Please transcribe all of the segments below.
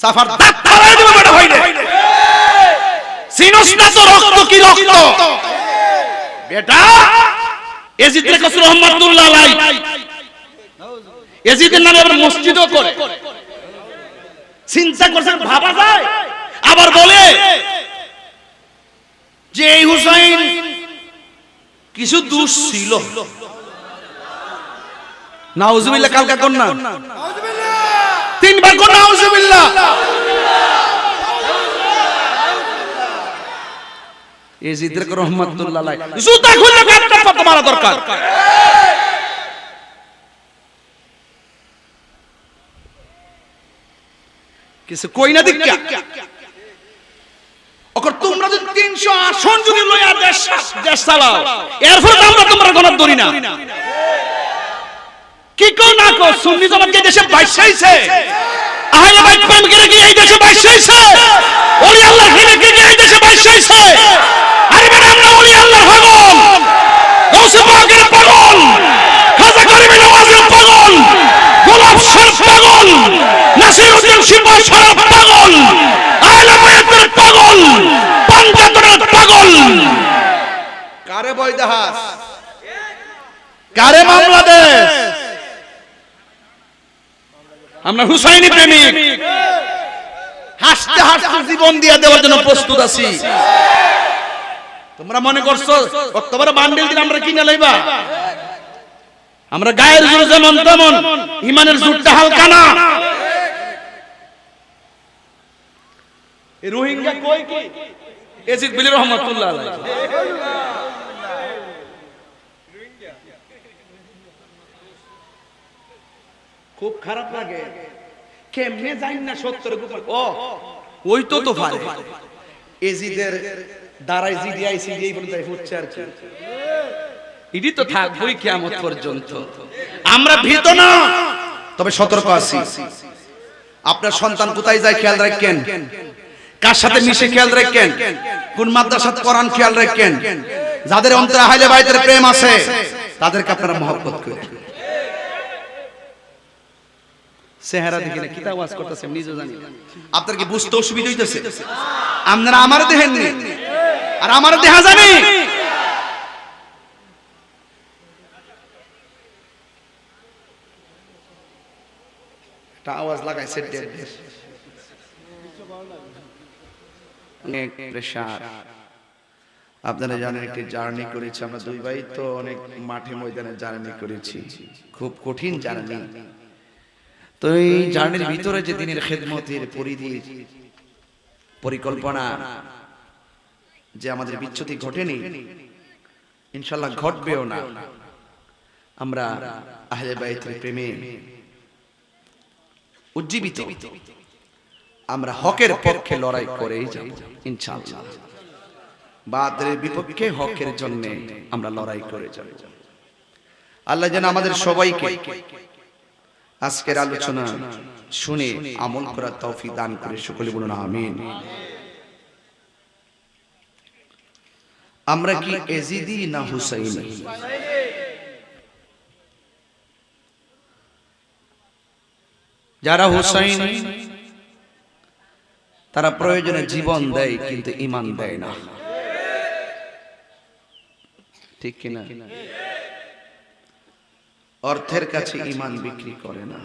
Suffer দাঁত ফালাই দেবে বেটা হইলে সিনস না তো রক্ত কি রক্ত বেটা ইয়াজিদ রাহমাতুল্লাহ আলাইহি ইয়াজিদের নামে আবার মসজিদও করে চিন্তা করছেন ভাবা যায় আবার বলে যে এই হুসাইন কিছু দোষ ছিল নাউজুবিল্লাহ কালকা কোন না নাউজুবিল্লাহ তিনবার কোন নাউজুবিল্লাহ ইয়াজিদ রাহমাতুল্লাহ আলাইহি জুতা খুলে কাটটা পাতা মারা দরকার কিছু কই না দিক্কা অকর তোমরা যদি 300 আসন যদি লয়া দেশ চালাও এরপর আমরা তোমরা গণত ধরি না কি কো না কো সুন্নি জমাতকে দেশে বাইশাইছে আহলে বাইত প্রেমকে কি এই দেশে বাইশাইছে ওলি আল্লাহ হিনেকে কি এই দেশে বাইশাইছে আরে বেটা আমরা ওলি আল্লাহর পাগল গৌসে পাকের পাগল খাজা গরিব নওয়াজের পাগল গোলাপ শরফ পাগল নাসিরউদ্দিন শিবা শরফ পাগল আহলে বাইতের পাগল পাঞ্জাতনের পাগল কারে বই দেহাস কারে মামলা দেশ আমরা হুসাইনি প্রেমিক হাসতে হাসতে জীবন দিয়ে দেওয়ার জন্য প্রস্তুত আছি তোমরা মনে করছো অক্টোবর বান্ডেল দিন আমরা কিনে লইবা আমরা গায়ের জোর যেমন তেমন ইমানের জোরটা হালকা না এই রোহিঙ্গা কই কি ইয়াজিদ বিন রাহমাতুল্লাহ আলাইহি খুব খারাপ লাগে কেমনে যাই না 70 উপর ও ওই তো ভাই ইয়াজিদের দাঁড়াই জিডিআই সিডিআই বলে তাই হচ্ছে আর কি ইডি তো থাকবই কিয়ামত পর্যন্ত আমরা ভীত না তবে সতর্ক আছি আপনার সন্তান কোথায় যায় খেয়াল রাখেন কার সাথে মিশে খেয়াল রাখেন কোন মাদ্রাসাতে কোরআন খেয়াল রাখেন যাদের অন্তরে আহলে বাইতের প্রেম আছে তাদেরকে আপনারা মহব্বত করেন চেহারা দেখে না কিতা ওয়াজ করতেছে আমি নিজে জানি আপনার কি বুঝতে অসুবিধা হইতেছে আপনারা আমার দেখেন নি আর আমার দেখা জানি একটা আওয়াজ লাগাইছে অনেক প্রেসার আপনারা জানেন একটি জার্নি করেছি আমরা দুই ভাই তো অনেক মাঠে ময়দানে জার্নি করেছি খুব কঠিন জার্নি তো এই জার্নির ভিতরে যে দিনের খেদমতের পরিধি পরিকল্পনা যে আমাদের বিচ্যুতি ঘটেনি ইনশাআল্লাহ ঘটবেও না আমরা আহলে বাইতের প্রেমে উজ্জীবিত আমরা হকের পক্ষে লড়াই করেই যাব ইনশাআল্লাহ বাতিলের বিপক্ষে হকের জন্য আমরা লড়াই করে যাব আল্লাহ যেন আমাদের সবাইকে আজকের আলোচনা শুনে আমল করার তৌফিক দান করে সকলে বলুন আমিন আমরা কি ইয়াজিদি না হুসাইনি যারা হুসাইনি তারা প্রয়োজনে জীবন দেয় কিন্তু ঈমান দেয় না ঠিক কি না অর্থের কাছে ঈমান বিক্রি করে না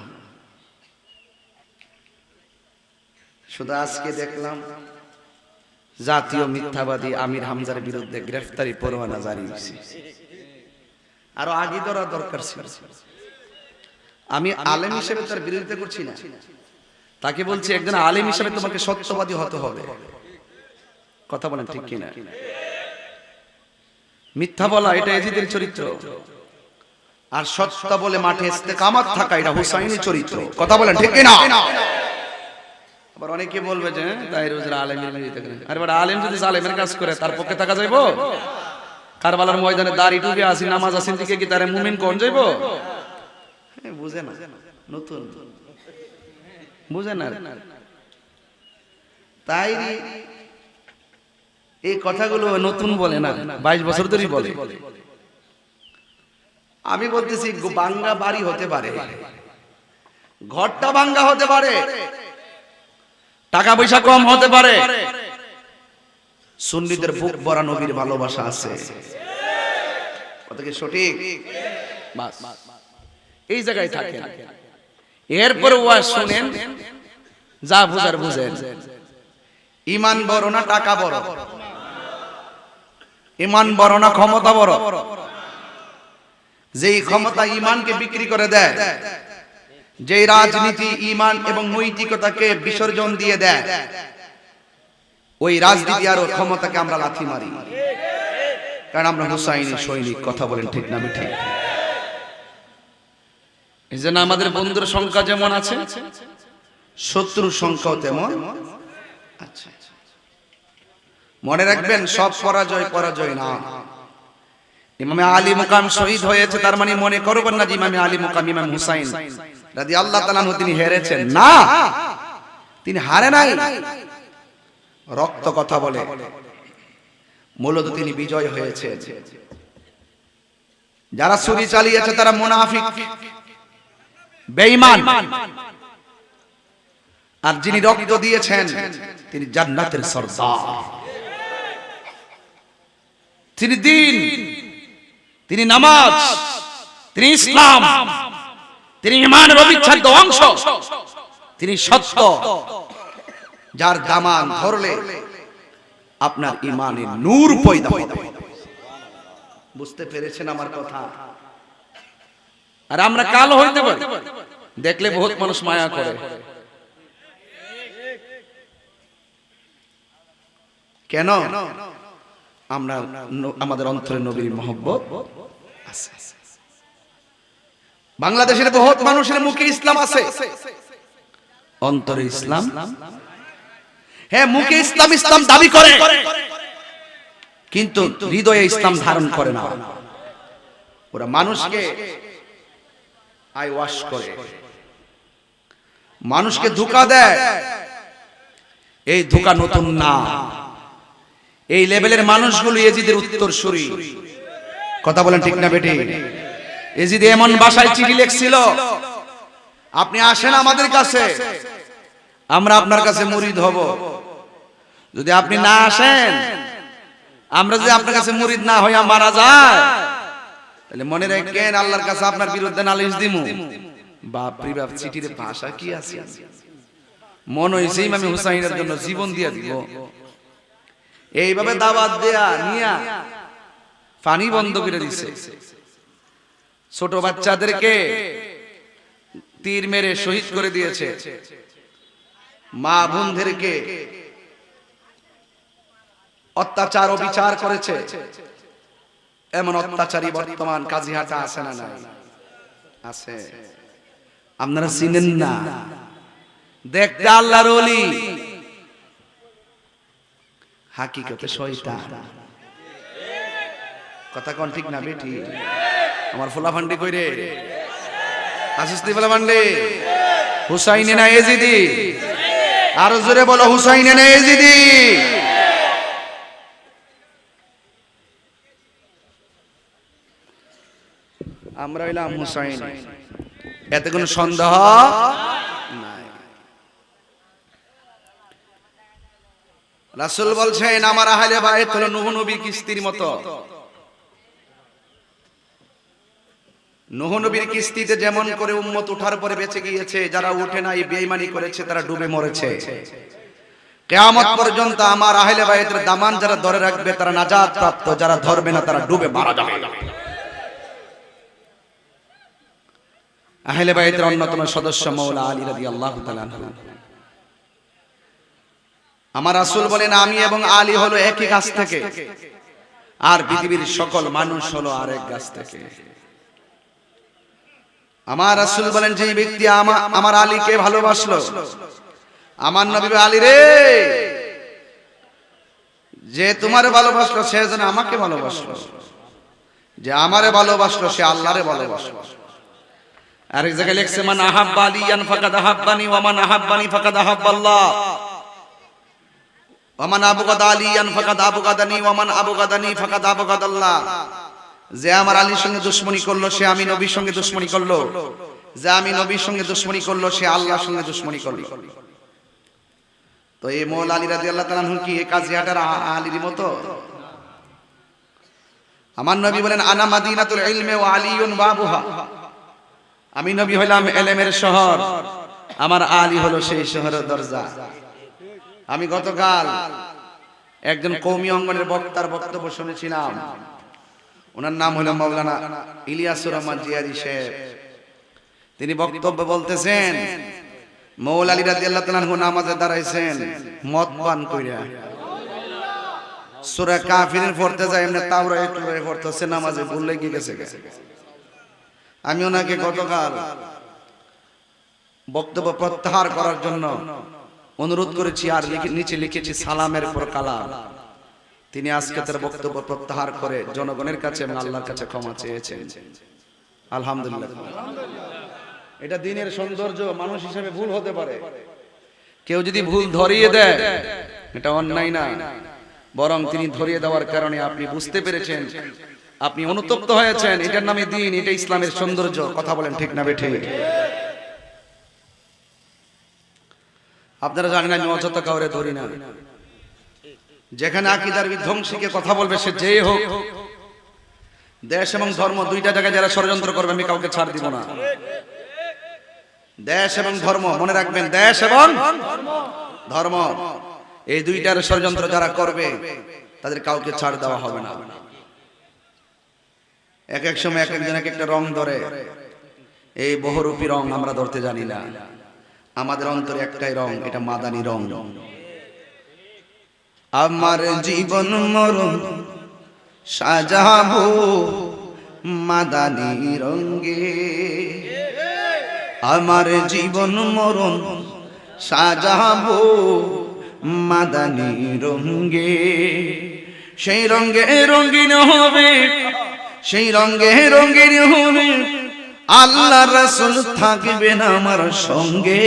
শুধু আজকে দেখলাম জাতীয় মিথ্যাবাদী আমির হামজার বিরুদ্ধে গ্রেফতারি পরোয়ানা জারি হয়েছে আরো আগে ধরা দরকার ছিল আমি আলেম হিসেবে তার বিরোধিতা করছি না তাকে বলছি একজন আলেম হিসেবে তোমাকে সত্যবাদী হতে হবে কথা বলেন ঠিক কিনা মিথ্যা বলা এটা ইয়াজিদের চরিত্র আর সত্য বলে মাঠে ইস্তেকামত থাকা এটা হুসাইনের চরিত্র কথা বলেন ঠিক কিনা আবার অনেকে বলবে যে তাই রোজ আলেমের বিরোধিতা করে আরে বড় আলেম যদি জালেমের কাজ করে তার পক্ষে থাকা যাইবো কারবালার ময়দানে দাড়ি টুপি আসি নামাজ আসিন দিকে কি তারে মুমিন কোন যাইবো বুঝে না নতুন বুঝে না তাই এই কথাগুলো নতুন বলে না 22 বছর ধরেই বলে আমি বলতেছি ভাঙ্গা বাড়ি হতে পারে ঘরটা ভাঙ্গা হতে পারে টাকা পয়সা কম হতে পারে, সুন্নিদের বুক ভরা নবীর ভালোবাসা আছে। কথা কি সঠিক? বাস এই জায়গায় থাকেন, এরপর ওয়াজ শুনেন, যা বুঝার বুঝেন। ঈমান বড় না টাকা বড়? ঈমান বড় না ক্ষমতা বড়? যেই ক্ষমতা ঈমানকে বিক্রি করে দেয়, যেই রাজনীতি ঈমান এবং নৈতিকতাকে বিসর্জন দিয়ে দেয়, ওই রাজনীতি আর ক্ষমতাকে আমরা লাথি মারি, কারণ আমরা হুসাইনি সৈনিক। কথা বলেন ঠিক না ঠিক? এই জন্য আমাদের বন্ধুর সংখ্যা যেমন আছে, শত্রুর সংখ্যাও তেমন আছে। মনে রাখবেন, সব পরাজয় পরাজয় না। ইমামে আলী মুকাম শহীদ হয়েছে, তার মানে মনে করবেন না যে ইমামে আলী মুকাম ইমাম হুসাইন রাদিয়াল্লাহু তাআলা আনহু তিনি হেরেছেন। না, তিনি হারে নাই। রক্ত কথা বলে, মূলত তিনি বিজয় হয়েছে। যারা ছুরি চালিয়েছে তারা মুনাফিক, বেঈমান, আর যিনি রক্ত দিয়েছেন তিনি জান্নাতের সরদার, তিনি দ্বীন, তিনি নামাজ, তিনি ইসলাম, তিনি ঈমানের অবিচ্ছেদ্য অংশ, তিনি সত্য, যার দামান ধরলে আপনার ঈমানে নূর পয়দা হবে। বুঝতে পেরেছেন আমার কথা? আর আমরা কালো হইতে পারি, দেখলে বহুত মানুষ মায়া করে। কেন? আমরা আমাদের অন্তরে নবীর মহব্বত আছে। বাংলাদেশের বহুত মানুষের মুখে ইসলাম আছে, অন্তরে ইসলাম, হ্যাঁ মুখে ইসলাম ইসলাম দাবি করে, কিন্তু হৃদয়ে ইসলাম ধারণ করে না। ওরা মানুষকে আই ওয়াশ করে, মানুষকে ধোঁকা দেয়। এই ধোঁকা নতুন না, এই লেভেলের মানুষগুলো ইয়েজিদের উত্তরসূরি। কথা বলেন ঠিক না বেটি? ইয়েজিদ এমন ভাষায় চিঠি লিখছিল, আপনি আসেন আমাদের কাছে, আমরা আপনার কাছে মুরিদ হব। যদি আপনি না আসেন, আমরা যদি আপনার কাছে মুরিদ না হইয়া মারা যায়, তাহলে মনে রাখেন আল্লাহর কাছে আপনার বিরুদ্ধে নালিশ দিমু। বাপ রে বাপ, চিঠির ভাষা কি আছে! মন হইছে ইমাম হুসাইনের জন্য জীবন দিয়ে দিব। এইভাবে দাওয়াত দেয়া নিয়া পানি বন্ধ করে দিছে। ছোট বাচ্চাদেরকে তীর মেরে শহীদ করে দিয়েছে, মা বোনদেরকে অত্যাচার ও বিচার করেছে। এমন অত্যাচারী বর্তমান কাজীহাটা আছে না? নাই আছে। আপনারা চিনেন না, দেখতে আল্লাহর ওলি, হাকিকতে শয়তান। কথা কোন ঠিক না বেটি? আমার ফুলা ফান্ডি কইরে আসিস্তি ফুলা ফান্ডি, হুসাইনে না এজিদি? আরো জোরে বলো, হুসাইনে না এজিদি? আমরা হইলাম হুসাইন, এতে কোনো সন্দেহ নাই। রাসূল বলছেন, আমার আহলে বাইত হলো নূহ নবীর কিস্তির মতো। নূহ নবীর কিস্তিতে যেমন করে উম্মত উঠার পরে বেঁচে গিয়েছে, যারা উঠে নাই বেঈমানি করেছে তারা ডুবে মরেছে। কিয়ামত পর্যন্ত আমার আহলে বাইতের দামান যারা ধরে রাখবে তারা নাজাত প্রাপ্ত, যারা ধরবে না তারা ডুবে মারা যাবে। আহলে বাইতের অন্যতম সদস্য মাওলা আলী রাদিয়াল্লাহু তাআলা আনহু। আমার রাসূল বলেন, আমি এবং আলী হলো একই গাছ থেকে, আর পৃথিবীর সকল মানুষ হলো আরেক গাছ থেকে। আমার রাসূল বলেন, যে ব্যক্তি আমার আলীকে ভালোবাসলো, আমার নবী আলী রে, যে তোমারে ভালোবাসলো সে যেন আমাকে ভালোবাসলো, যে আমারে ভালোবাসলো সে আল্লাহরে ভালোবাসলো। আরেক জায়গায় লেখছে, মান আহাব্বা আলিয়ান ফাকাদ আহাব্বানি ওয়া মান আহাব্বানি ফাকাদ আহাব্বাল্লাহ ওয়া মান আবগাদা আলিয়ান ফাকাদ আবগাদানি ওয়া মান আবগাদানি ফাকাদ আবগাদাল্লাহ। যে আমার আলীর সঙ্গে দুশমনি করলো সে আমি নবীর সঙ্গে দুশমনি করলো, যে আমি নবীর সঙ্গে দুশমনি করলো সে আল্লাহর সঙ্গে দুশমনি করলো। তো এই মৌলা আলী রাদিয়াল্লাহু তাআলা আনহু কি কাজিয়াটার আলীর মতো? আমার নবী বলেন আনা মাদিনাতুল ইলমি ওয়া আলিয়ুন বাবুহা, আমি নবী হইলাম ইলমের শহর, আমার আলী হলো সেই শহরের দরজা। আমি গতকাল একজন কওমি অঙ্গনের বক্তার বক্তব্য শুনেছিলাম, ওনার নাম হলো মাওলানা ইলিয়াসুর রহমান জিয়ারি সাহেব। তিনি বক্তব্য বলতেছেন মৌলা আলী রাদিয়াল্লাহু তাআলা আনহু নামাজে দাঁড়াইছেন মদ পান কইরা, সূরা কাফিরুন পড়তে যায় এমনি তাওরা একটু পড়তেছে, নামাজে ভুল লেগে গেছে। আমি ওনাকে গতকাল বক্তব্য প্রত্যাহার করার জন্য অনুরোধ করেছি, আর নিচে লিখেছি সালামের পর কালাম। তিনি আজকে তার বক্তব্য প্রত্যাহার করে জনগণের কাছে এবং আল্লাহর কাছে ক্ষমা চেয়েছেন। আলহামদুলিল্লাহ। এটা দিনের সৌন্দর্য, মানুষ হিসেবে ভুল হতে পারে, কেউ যদি ভুল ধরিয়ে দেয় এটা অন্যায় না, বরং তিনি ধরিয়ে দেওয়ার কারণে আপনি বুঝতে পেরেছেন, আপনি অনুতপ্ত হয়েছেন, এটার নামে দিন, এটা ইসলামের সৌন্দর্য। কথা বলেন ঠিক না বেঠিক? আপনারা জানেন আমি অযথা কাউরে ধরি না, যেখানে আকীদার বিধ্বংসীকে কথা বলবে সে যেই হোক, দেশ এবং ধর্ম দুইটা জায়গায় যারা ষড়যন্ত্র করবে আমি কাউকে ছাড় দিব না। দেশ এবং ধর্ম মনে রাখবেন, দেশ এবং ধর্ম এই দুইটার ষড়যন্ত্র যারা করবে তাদের কাউকে ছাড় দেওয়া হবে না। এক এক সময় এক একজন এক একটা রং ধরে, এই বহুরূপী রং আমরা ধরতে জানি না। আমাদের অন্তরে একটাই রং, এটা মাদানী রং। আমার জীবন মরণ সাজাবো মাদানী রঙে, আমার জীবন মরণ সাজাবো মাদানী রঙে, সেই রঙে রঙিন হবে, সেই রঙে রঙিন হবে, আল্লাহ রাসূল থাকবেন আমার সঙ্গে।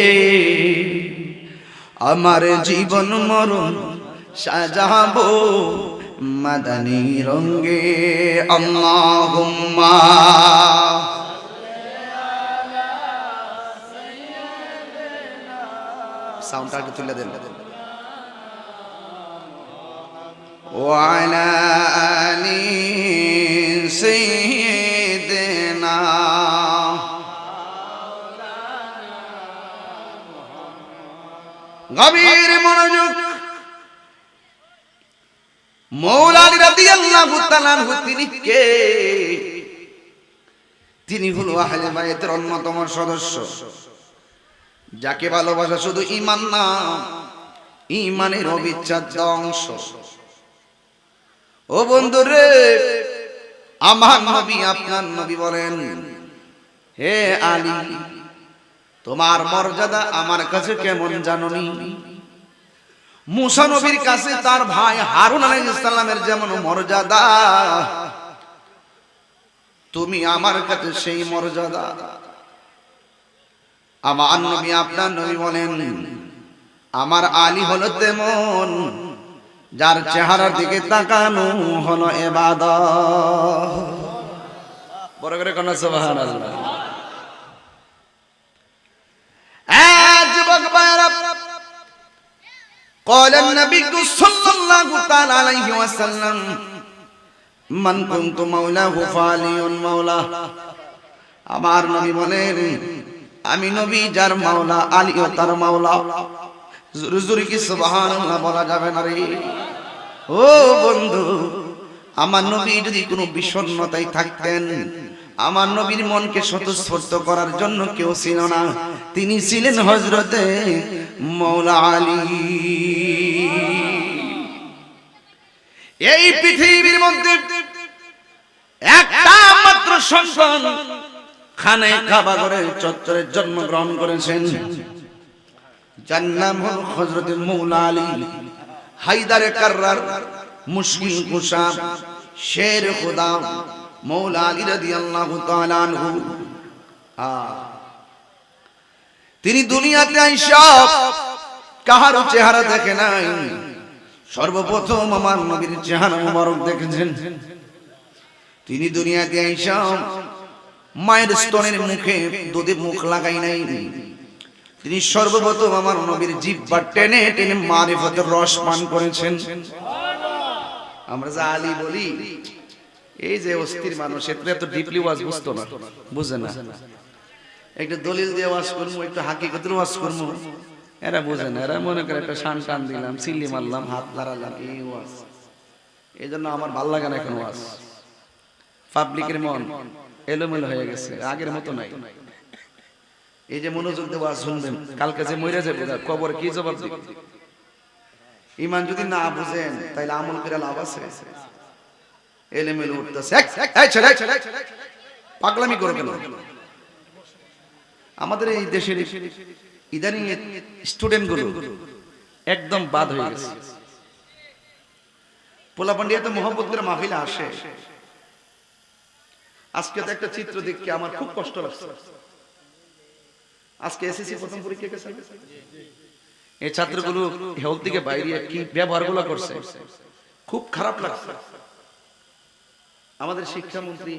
আমার জীবন মরণ সাজাবো মাদানী রঙে। আল্লাহুম্মা সাউন্ডটা একটু তুলে দেন। ওয়া আলা আলি সাইয়্যিদিনা, গভীর মনোযোগ। মৌলা আলী রাদিয়াল্লাহু তাআলা আনহু তিনি কে? তিনি হলো আহলে বায়াতের অন্যতম সদস্য, যাকে ভালোবাসা শুধু ঈমান না, ঈমানের অবিচ্ছেদ্য অংশ। ও বন্ধুরে, আমার নবী আপনার নবী বলেন, হে আলী তোমার মর্যাদা আমার কাছে কেমন জানোনি? মুসা নবীর কাছে তার ভাই হারুন আলাইহিস সালামের যেমন মর্যাদা, তুমি আমার কাছে সেই মর্যাদা। আমার নবী আপনার নবী বলেন, আমার আলী হলো তেমন যার চেহারার দিকে তাকানো হলো ইবাদত। বড় করে কোন সুবহানাল্লাহ। যুবক ভাইরা, قال النبي صلى الله تعالى عليه وسلم من كنت مولاه فعلي مولاه। আমার নবী বলেন, আমি নবী যার মাওলা আলীও তার মাওলা। জোরে জোরে কি সুবহানাল্লাহ বলা যাবে না রে? ও বন্ধু, আমার নবী যদি কোনো বিষণ্ণতায় থাকতেন, আমার নবীর মনকে স্বতঃস্ফূর্ত করার জন্য কেউ ছিল না, তিনি ছিলেন হযরতে মাওলা আলী। এই পৃথিবীর মধ্যে একটা মাত্র সন্তান খানে কাবা ঘরের চত্বরে জন্মগ্রহণ করেছেন, যার নাম হলো হযরতে মাওলা আলী। হায়দারে কাররার, মুশকিল কুশা, শের খুদা মাওলা আলী রাদিয়াল্লাহু তাআলা আনহু। তিনি দুনিয়াতে আইসা কাহারও চেহারা দেখে নাই, সর্বপ্রথম আমার নবীর চেহারা মুবারক দেখেছেন। তিনি দুনিয়াতে আইসা মায়ের স্তনের মুখে দুধে মুখ লাগাই নাই, তিনি সর্বপ্রথম আমার নবীর জিহ্বা টেনে টেনে মারিফতের রস পান করেছেন। আমরা যা আলী বলি, এই যে অস্থির মানুষ, এত ডিপলি ওয়াজ বুঝতো না, বুঝে না। একটু দলিল দিয়ে ওয়াজ করবো, একটু হাকিকতের ওয়াজ করবো, এরা বুঝে না। এরা মনে করে একটা শান টান দিলাম, সিল্লি মারলাম, হাত লাড়ালাম, এই ওয়াজ। এই জন্য আমার ভাল লাগে না এখন ওয়াজ। পাবলিকের মন এলোমেলো হয়ে গেছে, আগের মতো নাই। এই যে মনোযোগ দিয়ে ওয়াজ শুনবেন, কালকে যে মরে যাবে কবর কি জবাব দিবে? ইমান যদি না বুঝেন তাইলে আমল করে লাভ আছে? এলোমেলো উঠতেছে, পাগলামি করে কেন? আমাদের এই দেশের ইদানিং স্টুডেন্ট গুলো একদম বাদ হয়ে গেছে। পোলাপান্ডিয়া তো মোহাম্মদ করে মাহফিলে আসে। আজকে তো একটা চিত্র দেখে আমার খুব কষ্ট লাগছে। আজকে এসএসসি প্রথম পরীক্ষা গেছে, এই ছাত্রগুলো হেলথ থেকে বাইরে কি ব্যবহারগুলো করছে, খুব খারাপ লাগছে। আমাদের শিক্ষামন্ত্রী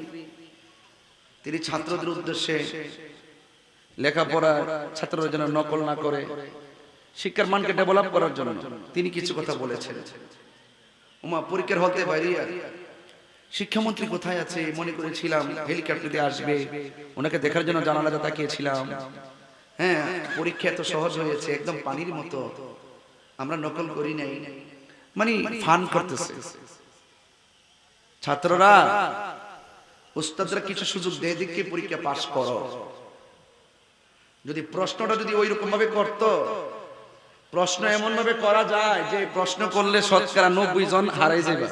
তিনি ছাত্রদের উদ্দেশ্যে লেখাপড়া ছাত্ররা যেন নকল না করে, শিক্ষার মানকে ডেভেলপ করার জন্য তিনি কিছু কথা বলেছেন। ওমা, পরীক্ষার হলতে বাইরে শিক্ষামন্ত্রী কোথায় আছে মনে করেছিলাম হেলিকপ্টারে আসবে, ওনাকে দেখার জন্য জানালাতে তাকিয়েছিলাম। হ্যাঁ, পরীক্ষা এত সহজ হয়েছে, একদম পানির মতো, আমরা নকল করি নাই, মানে ফান করতেছে ছাত্ররা। উস্তাদরা কিছু সুযোগ দেয়, দিকে পরীক্ষা পাস করো। যদি প্রশ্নটা যদি ওই রকম ভাবে করতো, প্রশ্ন এমন ভাবে করা যায় যে প্রশ্ন করলে শতকরা 90 জন হারাই যাবে।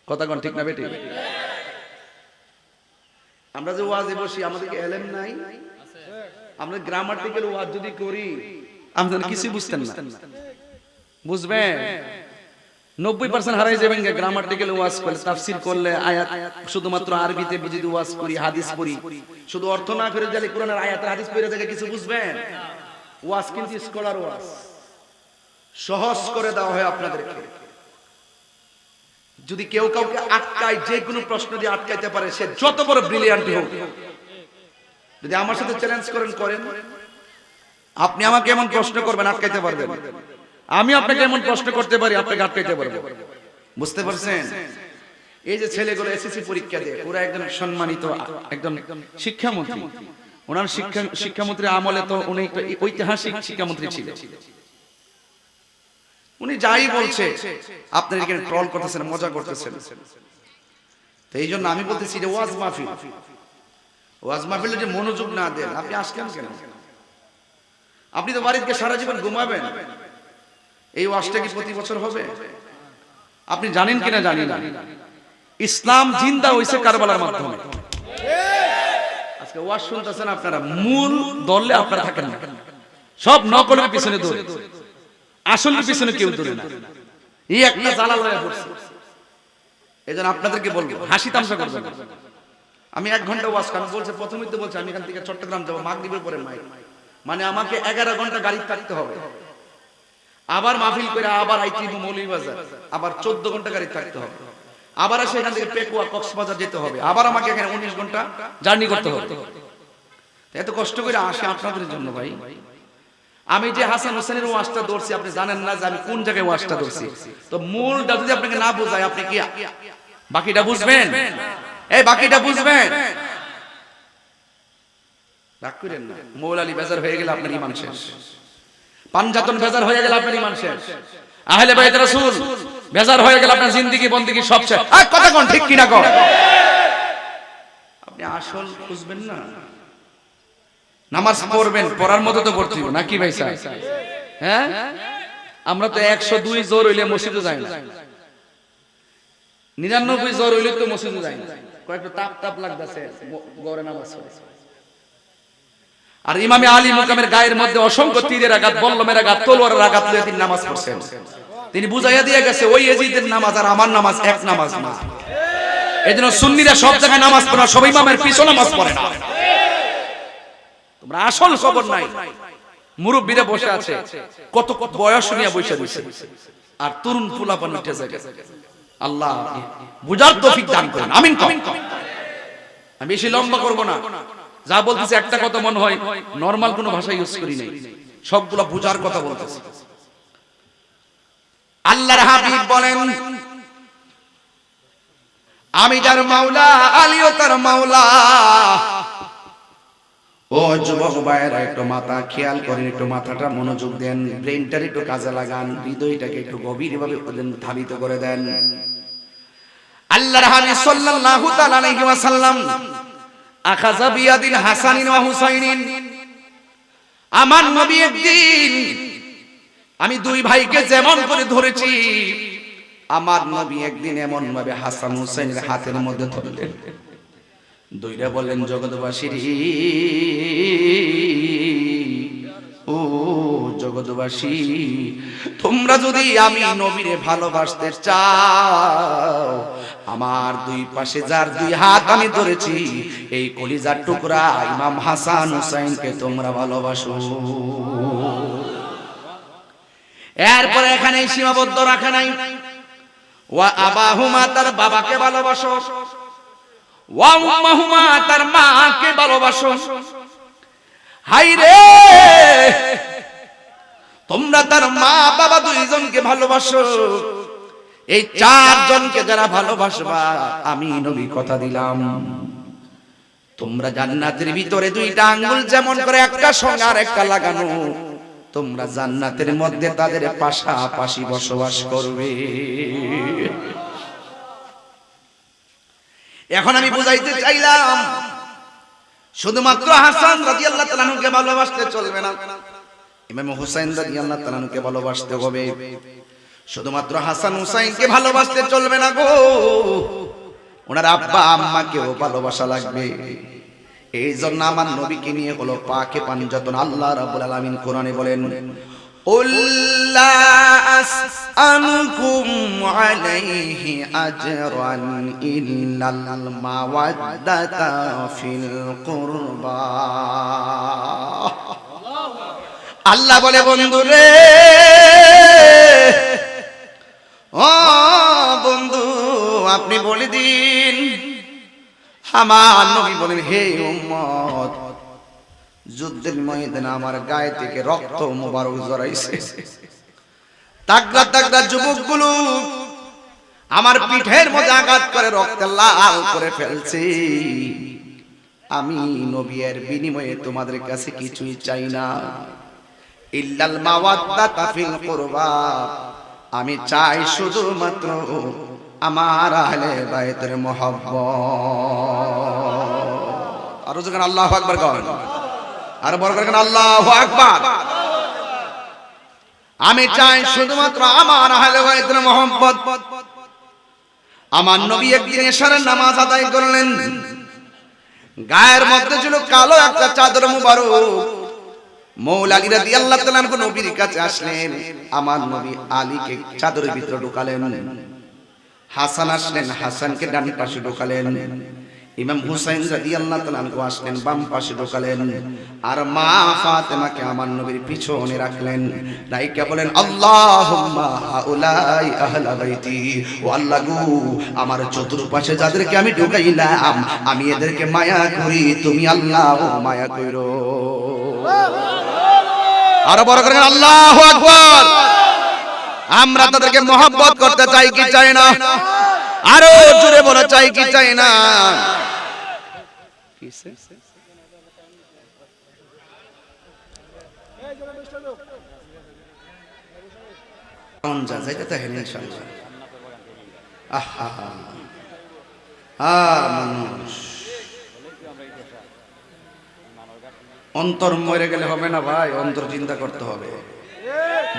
কথা কোন ঠিক না বেটি? আমরা যে ওয়াজে বসি, আমাদেরকে এলেম নাই? আমরা গ্রামাটিক্যাল ওয়াজ যদি করি, আপনারা কিছু বুঝতেন না, বুঝবেন 90% হারাই যাবেন। গ্রামাটিক্যাল ওয়াজ করলে, তাফসীর করলে, আয়াত শুধুমাত্র আরবিতে বুঝি ওয়াজ করি, হাদিস পড়ি, শুধু অর্থ না করে যালে কোরআনের আয়াতের হাদিস পড়ে দেখে কিছু বুঝবেন? ওয়াজ কিন্তু স্কলার ওয়াজ, সহজ করে দেওয়া হয় আপনাদেরকে। যদি কেউ কাউকে আটকায়, যে কোনো প্রশ্ন দিয়ে আটকাইতে পারে, সে যত বড় ব্রিলিয়ান্ট হোক, যদি আমার সাথে চ্যালেঞ্জ করেন, আপনি আমাকে এমন প্রশ্ন করবেন আটকাইতে পারবেন, আমি আপনাকে এমন প্রশ্ন করতে পারি আপনাকে আটকাইতে পারবো। বুঝতে পারছেন? এই যে ছেলেগুলো এসএসসি পরীক্ষা দেয়, ওরা একজন সম্মানিত একজন শিক্ষামন্ত্রী, ওনার শিক্ষামন্ত্রী আমলে তো উনি ঐতিহাসিক শিক্ষামন্ত্রী ছিলেন। উনি যাই বলছে আপনারা এখানে ট্রল করতেছেন, মজা করতেছেন। তো এই জন্য আমি বলতেছি যে ওয়াজ মাহফিলে যে মনোযোগ না দেন, আপনি আসলেন কেন? আপনি তো বাড়িতে সারা জীবন ঘুমাবেন, এই ওয়াজটা কি প্রতি বছর হবে? আপনি জানেন কিনা জানি না, ইসলাম জিন্দা হইছে কারবালার মাধ্যমে। আজকে ওয়াজ শুনতেছেন আপনারা, মূল দলে আপনারা থাকেন না, সব নকলের পিছনে দৌড়ে, আসলের পিছনে কেউ দৌড়ে না। এই একটা জ্বালা লয়ে পড়ছে। এজন্য আপনাদেরকে বলবো, হাসি তামাশা করবেন না। আমি 1 ঘন্টা ওয়াজ কারণ বলছে, প্রথমেই তো বলছে আমি এখান থেকে চট্টগ্রাম যাব, মাগরিবের পরে মানে আমাকে 11 ঘন্টা গাড়ি থাকতে হবে, আবার মাহফিল করে আবার আইটি মৌলভীবাজার, আবার 14 ঘন্টা গাড়ি থাকতে হবে, আবার এসে এখান থেকে পেকুয়া কক্সবাজার যেতে হবে, আবার আমাকে এখানে 19 ঘন্টা জার্নি করতে হবে। এত কষ্ট করে আসে আপনাদের জন্য ভাই। আমি যে হাসান হোসেনের ওয়াজটা ধরছি, আপনি জানেন না যে আমি কোন জায়গায় ওয়াজটা ধরছি। তো মূলটা যদি আপনাকে না বোঝায়, আপনি কি বাকিটা বুঝবেন? এই বাকিটা বুঝবেন? রাগ করেন না। মৌলালী বেজার হয়ে গেলে আপনার ঈমান শেষ, পাঞ্জাতন বেজার হয়ে গেলে আপনার ঈমান শেষ, আহলে বাইত রাসূল বেজার হয়ে গেলে আপনার জিন্দেগি বন্দেগী সব শেষ। কথা কোন ঠিক কিনা কর? আপনি আসল বুঝবেন না, নামাজ পড়বেন, পড়ার মতো তো পড়তে হবে নাকি ভাই সাহেব? হ্যাঁ, আমরা তো 102 জ্বর হইলে মসজিদে যাই না, 99 জ্বর হইলে তো মসজিদে যাই না, কয়েকটা তাপ লাগতেছে গরে নামাজ পড়ে। আর ইমামে আলী মুকামের গায়ের মধ্যে অসংখ্য তীরের আঘাত, বল্লমের আঘাত, তলোয়ারের আঘাত লয়ে তিনি নামাজ পড়ছেন। তিনি বুঝাইয়া দিয়ে গেছে ওই ইয়াজিদের নামাজ আর আমার নামাজ এক নামাজ না। এজন্য সুন্নিরা সব জায়গায় নামাজ পড়ে, সব ইমামের পিছনে নামাজ পড়ে না। তোমরা আসল খবর নাই। মুরব্বিরা বসে আছে, কত কত বয়স নিয়ে বসে রয়েছে, আর তরুণ ফুলাপান উঠে যায়। আল্লাহ বুঝার তৌফিক দান করেন, আমিন। আমি বেশি লম্বা করব না, যা বলতেছে একটা কথা মনে হয় নরমাল কোনো ভাষা ইউজ করি নাই, সবগুলা বুঝার কথা বলতেছে। আল্লাহর হাবিব বলেন, আমি যার মাওলা, আলীও তার মাওলা। ও যুবক ভাইয়েরা, একটু মাথা খেয়াল করেন, একটু মাথাটা মনোযোগ দেন, ব্রেনটার একটু কাজে লাগান, হৃদয়টাকে একটু গভীরভাবে ধাবিত করে দেন। আল্লাহর হাবিব সাল্লাল্লাহু তাআলা আলাইহি ওয়াসাল্লাম আখাযা বিয়াদিল হাসানিন ওয়া হুসাইনিন, আমার নবী একদিন, আমি দুই ভাইকে যেমন করে ধরেছি, আমার নবী একদিন এমন ভাবে হাসান হুসাইনের হাতের মধ্যে ধরলেন, দুইটা বলেন, জগৎবাসী ও জগৎবাসী, তোমরা যদি আমি নবীরে ভালোবাসতে চাও, আমার দুই পাশে যার দুই হাত আমি ধরেছি, এই কলিজার টুকরা ইমাম হাসান হুসাইনকে তোমরা ভালোবাসো। এরপরে এখানে সীমাবদ্ধ রাখা নাই, ওয়া আবাহুমা, তার বাবাকে ভালোবাসো, ওয়া উম্মাহুমা, তার মাকে ভালোবাসো। হাইরে, তোমরা তার মা বাবা দুইজনকে ভালোবাসো, এই চারজনকে যারা ভালোবাসবা, আমি নবী কথা দিলাম, তোমরা জান্নাতের ভিতরে দুইটা আঙ্গুল যেমন করে একটা সঙ্গে আর একটা লাগানো, তোমরা জান্নাতের মধ্যে তাদের পাশাপাশি বসবাস করবে। এখন আমি বুঝাইতে চাইলাম, শুধুমাত্র হাসান রাদিয়াল্লাহু তাআলা আনহুকে ভালোবাসতে চলবে না, ইমাম হুসাইন রাদিয়াল্লাহু তাআলা আনহুকে ভালোবাসতে হবে। শুধুমাত্র হাসান হুসাইনকে ভালোবাসতে চলবে না গো, ওনার আব্বা আম্মাকেও ভালোবাসা লাগবে। এই জন্য আমার নবীকে নিয়ে হলো পাকে পাঞ্জাতন। আল্লাহ রাব্বুল আলামিন কোরআনে বলেন, উল্লা আসআলুকুম আলাইহি আজরান ইল্লাল মাওয়াদ্দাতা ফিল কুরবা। আল্লাহ বলে, বন্ধু রে, ও বন্ধু, আপনি বলে দিন। আমার নবী বলেন, হে উম্মত, যুদ্ধের ময়দানে আমার গায়ে থেকে রক্ত মোবারক ঝরাইছে, তাগড়া তাগড়া যুবকগুলো আমার পিঠের মধ্যে আঘাত করে রক্তে লাল করে ফেলছে। আমি নবী এর বিনিময়ে তোমাদের কাছে কিছুই চাই না, ইল্লাল মাওয়াদ্দাতা ফিল কুরবা, আমি চাই শুধুমাত্র আমার আহলে বাইতের মহব্বত। আর যখন আল্লাহু আকবার কন, আর বড় করে আল্লাহু আকবার। আমি চাই শুধুমাত্র আমার আহলে বাইতের মহব্বত। আমার নবী একদিন এশারের নামাজ আদায় করলেন, গায়ের মধ্যে ছিল কালো একটা চাদর মুবারক। মৌলা আলী রাদিয়াল্লাহু তাআলা আনহু নবীর কাছে আসলেন, আমার নবী আলীকে চাদরের ভিতরে ঢুকালেন, হাসান আসলেন, হাসানকে ডান পাশে ঢুকালেন, ইমাম হুসাইন রাদিয়াল্লাহু তাআলা আনহু আসলেন, বাম পাশে ঢুকালেন, আর মা ফাতেমাকে আমার নবীর পিছনে রাখলেন। রাইকা বলেন, আল্লাহুম্মা হাউলাই আহলা বাইতি, ও আল্লাহ গো, আমার চতুর্পাশে যাদেরকে আমি ঢুকাইলাম, আমি এদেরকে মায়া করি, তুমি আল্লাহ মায়া কইরো। আরো বড় করে আল্লাহু আকবার। আমরা তাদেরকে মহব্বত করতে চাই কি চাই না? আরো জোরে বলা চাই কি চাই না? অন্তর মরে গেলে হবে না ভাই, অন্তর চিন্তা করতে হবে।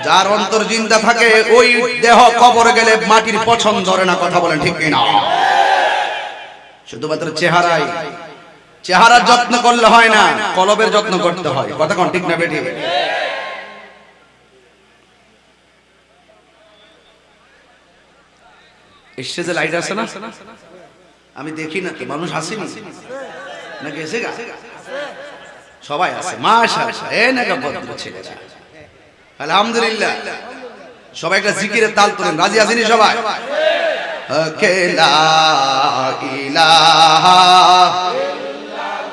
যার অন্তর জিন্দা থাকে ওই দেহ কবর গেলে মাটির পছন্দ ধরে না। কথা বলেন ঠিক কিনা? শুধুমাত্র চেহারার যত্ন করলে হয় না, কলবের যত্ন করতে হয়। কথা কোন ঠিক না বেটি? স্টেজে লাইট আছে না? আমি দেখি না কি মানুষ আসেনি না, গেছে গা? সবাই আছে মাশাআল্লাহ। এই নাকি ভদ্র ছেলেরা, আলহামদুলিল্লাহ। সবাই একটা জিকিরের তাল তোলেন, রাজি আছেন সবাই? লা ইলাহা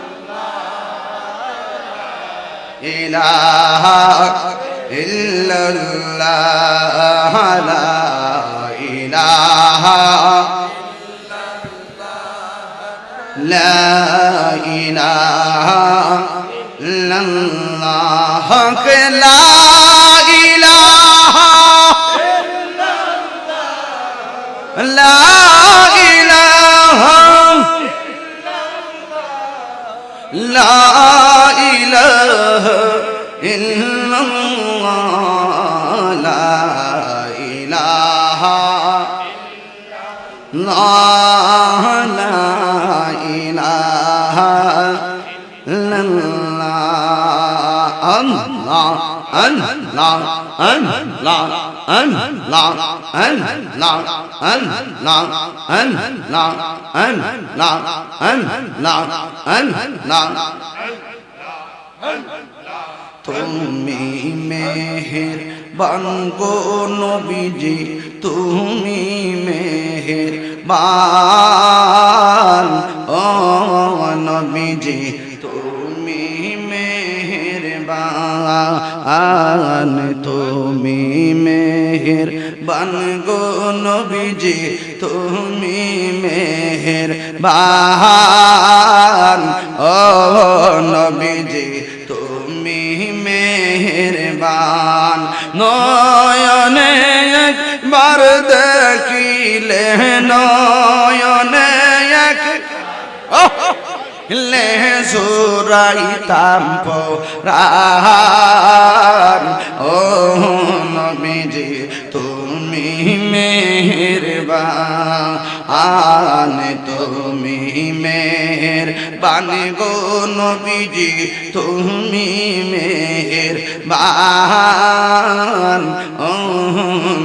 ইল্লাল্লাহ ইলাহা ইল্লাল্লাহ লা ইলাহা লা ইলাহা ইল্লাল্লাহ লা ইলাহা লা ইলাহা লা ইলাহা ইল্লাল্লাহ লা ইলাহা লা ইলাহা ইল্লাল্লাহ আল্লাহ আল্লাহ আল্লাহ আল্লাহ আল্লাহ আল্লাহ আল্লাহ আল্লাহ আল্লাহ আল্লাহ তুমি মেহেরবান গো নবীজি তুমি মেহেরবান ও নবীজি তুমি মেহেরবান তুমি মেহেরবান গো নবীজি তুমি মেহেরবান ও নবীজি তুমি মেহেরবান নয়নে একবার দেখিলে নয়নে লে সুরাইতাম পরাণ ও নবীজি তুমি মেহেরবান তুমি মেহেরবান গো নবীজি তুমি মেহেরবান ও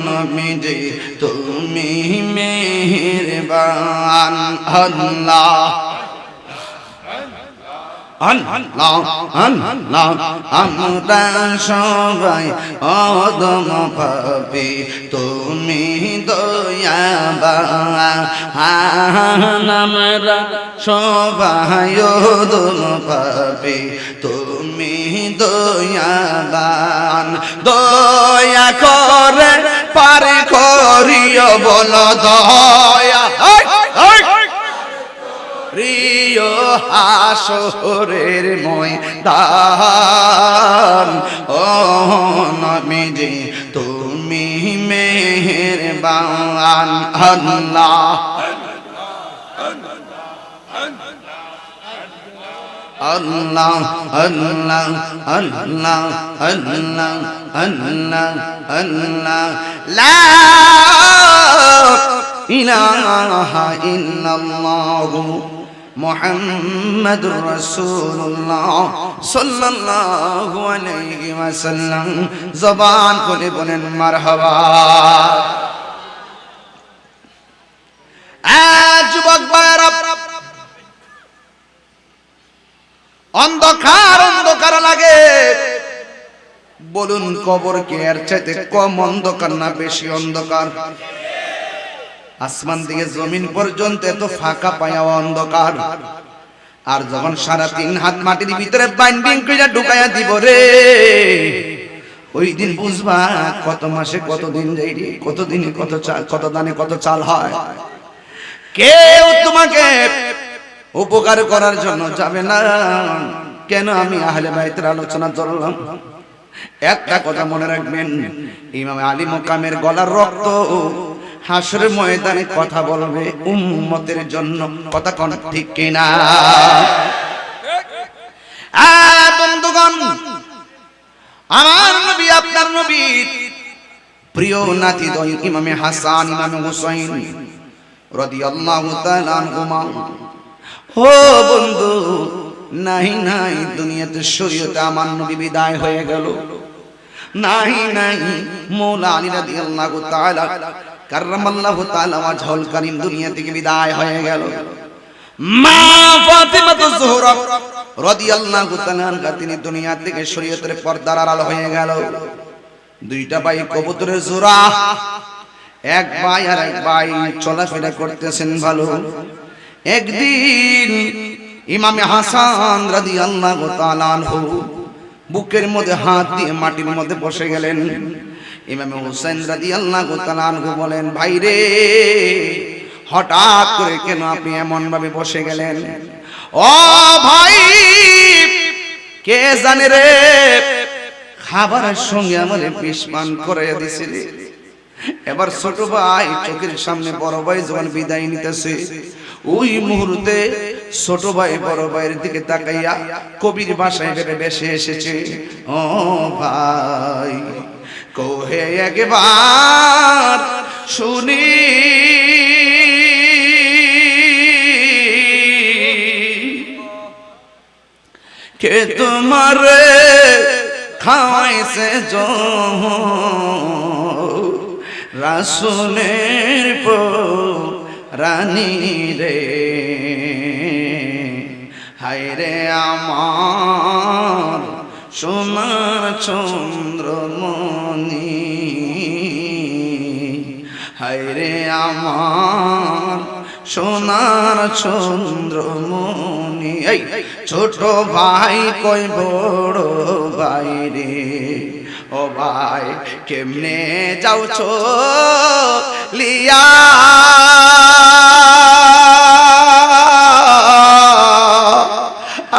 নবীজি তুমি মেহেরবান আল্লাহ আমরা সবাই অদম পাপী তুমি দয়াবান আমরা সবাই অদম পাপী তুমি দয়াবান দয়া করে পার করিও বল দয়া প্রিয় হাসরের ময়দান ও নবীজি তুমি মেহেরবান আল্লাহ আল্লাহ আল্লাহ আল্লাহ আল্লাহ আল্লাহ আল্লাহ লা ইলাহা ইল্লাল্লাহু মুহাম্মাদুর রাসূলুল্লাহ সাল্লাল্লাহু আলাইহি ওয়াসাল্লাম জবান খুলে বলেন মারহাবা। যুবক ভাইরা অন্ধকার অন্ধকার লাগে, বলুন কবর কে এর চাইতে কম অন্ধকার না বেশি অন্ধকার? আসমান থেকে জমিন পর্যন্ত এত ফাঁকা পায়া অন্ধকার। আর যখন 3.5 হাত মাটির ভিতরে বাইন্ডিং কইরা ঢুকাইয়া দিব রে, ওই দিন বুঝবা কত মাসে কত দিন যাই রে, কত দিনে কত চাল, কত দানে কত চাল হয়। কেউ তোমাকে উপকার করার জন্য যাবে না। কেন আমি আহলে বাইতের আলোচনা করলাম? একটা কথা মনে রাখবেন, ইমাম আলী মুকামের গলার রক্ত হাসরের ময়দানে কথা বলবে উম্মতের জন্য। কথা কোন ঠিক কিনা? বন্ধুগণ, আমার নবী আপনার নবী প্রিয় নাতি দ্বয় ইমামে হাসান ইমামে হুসাইন রাদিয়াল্লাহু তাআলা আনহুমা। ও বন্ধু, নাই নাই দুনিয়াতে শরীয়তে আমার নবী বিদায় হয়ে গেল। নাই নাই মওলা আলী রাদিয়াল্লাহু তাআলা কাররামাল্লাহু তাআলা ওয়াজহুল কারীম দুনিয়া থেকে বিদায় হয়ে গেল। মা ফাতিমাতুজ জোহরা রাদিয়াল্লাহু তাআলা আনহা তিনি দুনিয়া থেকে শরীয়তের পর্দার আড়াল হয়ে গেল। দুইটা ভাই কবুতরের জোড়া, এক ভাই আর এক ভাই চলাফেরা করতেছেন ভালো। একদিন ইমামে হাসান রাদিয়াল্লাহু তাআলা আনহু বুকের মধ্যে হাত দিয়ে মাটির মধ্যে বসে গেলেন। ইমাম হুসাইন রাদিয়াল্লাহু তাআলা আনহু বলেন, ভাই রে, হঠাৎ করে কেন আপনি এমন ভাবে বসে গেলেন? ও ভাই, কে জানে রে, খাবারের সঙ্গে আমাদের বিষ পান করাইয়া দিছে রে। এবার ছোট ভাই চোখের সামনে বড় ভাই যখন বিদায় নিতেছে, ওই মুহূর্তে ছোট ভাই বড় ভাইয়ের দিকে তাকাইয়া কবির ভাষায় ভেবে বেশে এসেছে, ও ভাই কোহে একবার শুনি, কে তোমার খাওয়াইছে রাসূলের রানী রে, হায় রে আমার সোনার চন্দ্রমণি, হায় রে আমার সোনার চন্দ্রমণি। এই ছোট ভাই কই বড় ভাই রে, ও ভাই কেমনে যাওছ লিয়া,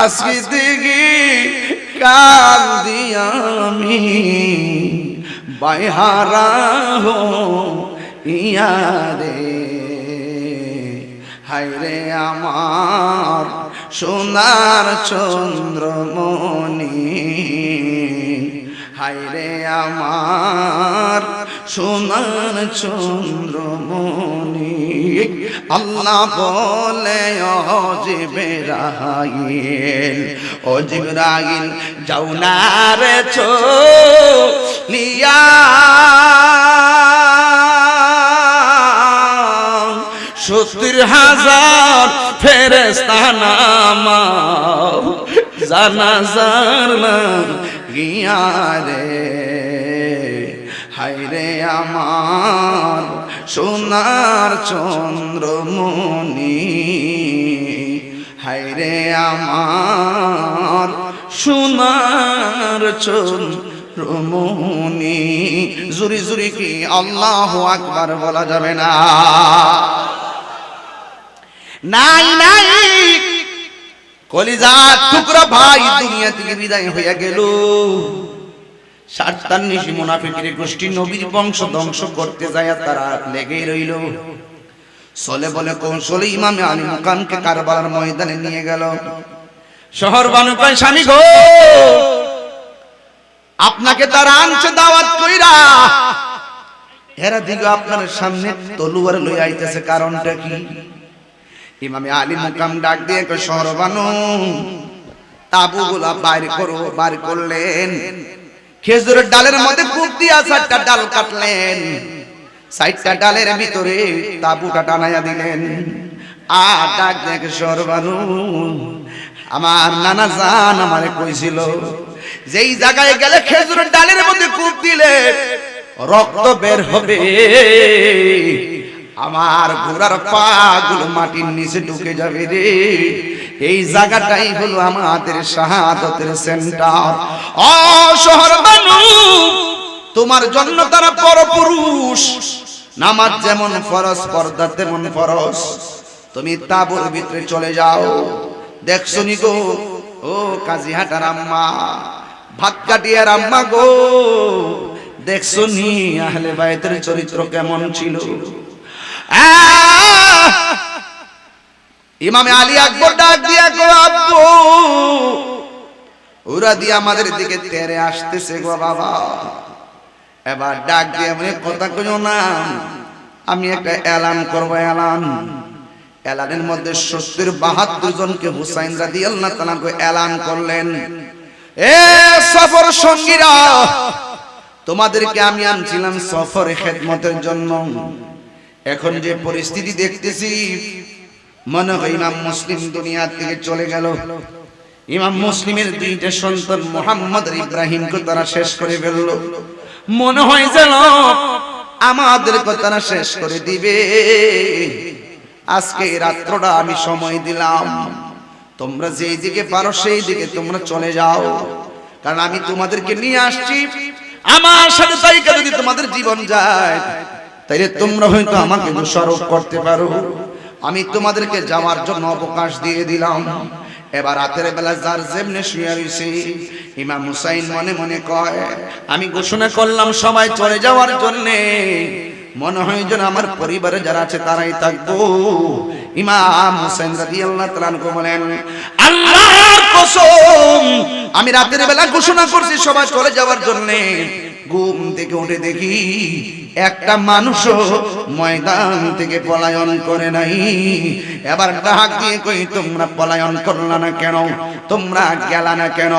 আজকে দেখি কান্দি আমি বাইহারা হো ইয়া রে, হায় রে আমার সোনার চন্দ্রমণি, হায় রে আমার সোনার চন্দ্রমণি। আল্লাহ বলে ও জিবরাইল, ও জিবরাইল যাও না রে চলিয়া, 70,000 ফেরেশতা নামাও জানাজার না গিয়া রে, হায় রে আমার সোনার চন্দ্রমণি, হায় রে আমার সোনার চন্দ্রমণি। জুরি জুরি কি আল্লাহু আকবার বলা যাবে না? নাই নাই, কলিজার টুকরা ভাই দুনিয়া থেকে বিদায় হইয়া গেল। 47 মুনাফিকের গোষ্ঠী নবীর বংশ ধ্বংস করতে যায়, তারা লেগেই রইল। চলে বলে কৌশলে ইমামে আলী মুকামকে কারবালার ময়দানে নিয়ে গেল। শহর বানু কয়, স্বামী গো, আপনাকে তারা আনছে দাওয়াত কইরা, এরা দিগো আপনার সামনে তলোয়ার লই আইতেছে, কারণটা কি? ইমামে আলী মুকাম ডাক দিয়ে কয়, শহর বানু তাবুগুলা বাইর করো। বাইর করলেন, খেজুরের ডালের মধ্যে কূপ দিয়া 4টা ডাল কাটলেন, 4টা ডালের ভিতরে তাবুটা টানাইয়া দিলেন। আর ডাক দেখে, শহর বানু আমার নানা জান আমারে কইছিল, যেই জায়গায় গেলে খেজুরের ডালের মধ্যে কূপ দিলে রক্ত বের হবে, আমার ঘোড়ার পা গুলো মাটির নিচে ঢুকে যাবে রে, এই জায়গাটাই হলো আমাদের শাহাদাতের সেন্টার। ও শহর বানু, তোমার জন্য তারা পরপুরুষ, নামাজ যেমন ফরজ, পর্দা তেমন ফরজ। তুমি তাবুর ভিতরে চলে যাও। দেখছো নি গো, ও কাজীহাটার আম্মা, ভাতকাটিয়ার আম্মা গো, দেখছো নি আহলে বাইতের চরিত্র কেমন ছিল? ইমামে আলী আকবর ডাক দিয়া গো, আব্বু ওরা দিয়ে আমাদের দিকে তেরে আসতেছে গো বাবা। এবার ডাক দিয়ে আমি কথা কইও না, আমি একটা এলান করব। এলানের মধ্যে 70-72 জনকে হুসাইন রাদিয়াল্লাহু তাআলা এলান করলেন, এ সফর সঙ্গীরা, তোমাদেরকে আমি আনছিলাম সফরে খেদমতের জন্য। এখন যে পরিস্থিতি দেখতেছি, মনে হয় ইমাম মুসলিম দুনিয়া থেকে চলে গেল। ইমাম মুসলিমের 2টা সন্তান মুহাম্মদ আর ইব্রাহিমকে তারা শেষ করে ফেলল। মনে হয় যেন আমাদেরকে তারা শেষ করে দিবে। আজকে রাত্রটা আমি সময় দিলাম, তোমরা যেই দিকে পারো সেই দিকে তোমরা চলে যাও, কারণ আমি তোমাদেরকে নিয়ে আসছি, আমার সাথে তাইকা যদি তোমাদের জীবন যায় তাইলে তোমরা হয়তো আমাকে দোষারোপ করতে পারো। আমি তোমাদেরকে যাওয়ার জন্য অবকাশ দিয়ে দিলাম। এবার রাতের বেলা যার যেমনে শুয়ে রইছে, ইমাম হুসাইন মনে মনে কয়, আমি ঘোষণা করলাম সবাই চলে যাওয়ার জন্য, মনে হয় যেন আমার পরিবারে যারা আছে তারাই থাকবো। ইমাম হুসাইন রাদিয়াল্লাহু তাআলা আনহু বলেন, আল্লাহর কসম, আমি রাতের বেলা ঘোষণা করছি সবাই চলে যাওয়ার জন্য, ঘুম থেকে উঠে দেখি একটা মানুষও ময়দান থেকে পলায়ন করে নাই। এবার ডাক দিয়ে কই, তোমরা পলায়ন করলা না কেন? তোমরা গেলা না কেন?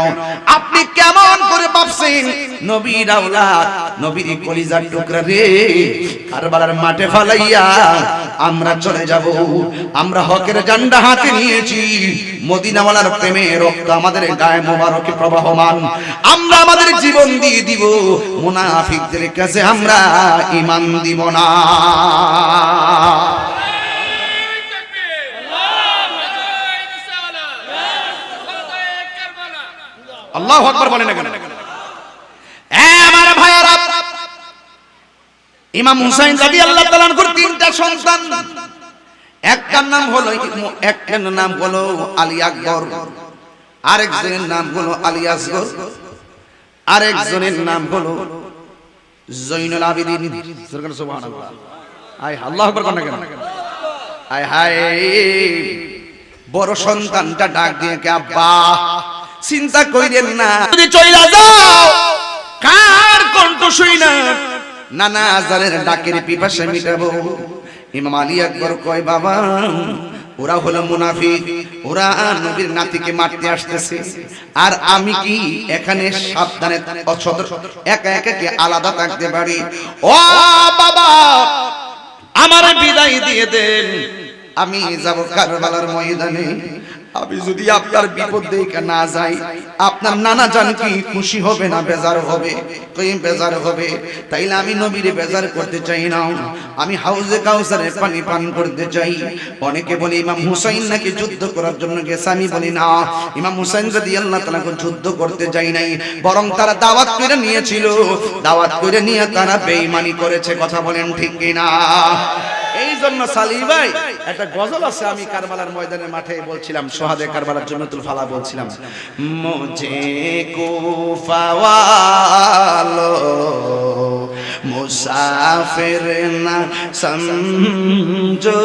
আপনি কেমন করে ভাবছেন নবীর আওলাদ, নবীর কলিজার টুকরা রে কারবালার মাঠে ফালাইয়া আমরা চলে যাব? আমরা হকের ঝান্ডা হাতে নিয়েছি, মদিনাওয়ালার প্রেমে রক্ত আমাদের গায়ে মোবারকে প্রবাহমান, আমরা আমাদের জীবন দিয়ে দিব, মুনাফিকদের কাছে আমরা ঈমান দিব না। আল্লাহু আকবার বলেন না কেন? আমার ভাইয়েরা, ইমাম হুসাইন রাদিয়াল্লাহু তাআলা আনহুর তিনটা সন্তান, একটার নাম হলো আলী আকবর, আরেকজনের নাম হলো আলী আসগর, আরেকজনের নাম হলো জয়নুল আবেদিন। সুবহানাল্লাহ, আল্লাহু আকবার বলেন না কেন? আয় হায়, বড় সন্তানটা ডাক দিয়ে কে, আব্বা চিন্তা কইরেন না, যদি চইলা যাও কার কণ্ঠ শুই না নানা আজানের ডাকের পিপাসা মিটাবো। ইমাম আলী আকবর কয়, বাবা ওরা হলো মুনাফিক, ওরা নবীর নাতিকে মারতে আসতেছে, আর আমি কি এখানে সাবধানে একা একা কি আলাদা থাকতে পারি? ও বাবা, আমার বিদায় দিয়ে দেন, আমি যাব কারবালার ময়দানে। আমি যদি আপনার বিপদ দেখে না যাই, আপনার নানা জান কি খুশি হবে না বেজার হবে? কই বেজার হবে? তাইলে আমি নবীরে বেজার করতে চাই না, আমি হাউজে কাউসারের পানি পান করতে চাই। অনেকে বলে ইমাম হুসাইন নাকি যুদ্ধ করার জন্য গেছে, আমি বলি না, ইমাম হুসাইন রাদিয়াল্লাহু তাআলা যুদ্ধ করতে যাই নাই, বরং তারা দাওয়াত করে নিয়েছিল, দাওয়াত করে নিয়ে তারা বেঈমানি করেছে। কথা বলেন ঠিক কিনা? এই জন্য সালি ভাই একটা গজল আছে, আমি কারবালার ময়দানের মাঠে বলছিলাম, সোহাদে কারবালার জন্নতুল ফালা বলছিলাম, মুঝে কুফা ওয়ালো মুসাফির না সমঝো,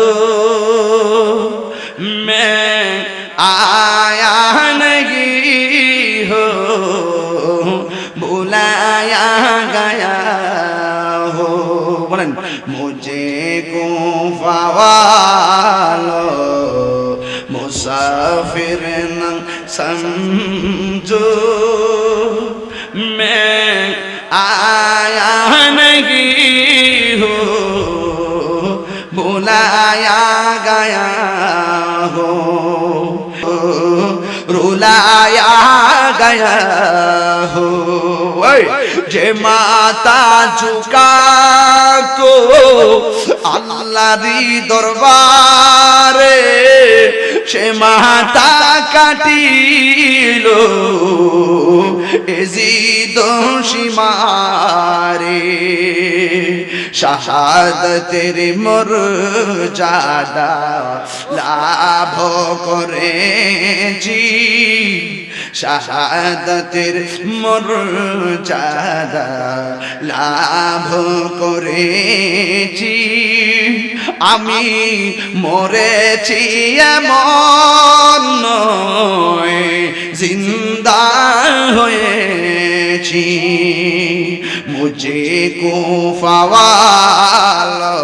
मैं आया नहीं हो बुलाया गया हो। বলেন, मुझे कुफा वालो मुसाफिर न समझो, मैं आया नहीं हो बुलाया गया हो, रुलाया गया हो। যে মাতা ঝুকা তো আল্লাহরই দরবারে, সে মাতা কাটিল এজিদ সীমারে, শাহাদাতের মর্যাদা লাভ করেছি, শাহাদাতের মর্যাদা লাভ করেছি, আমি মরেছি এমন নয়, জিন্দা হয়েছি। মুঝে কুফা ওয়ালো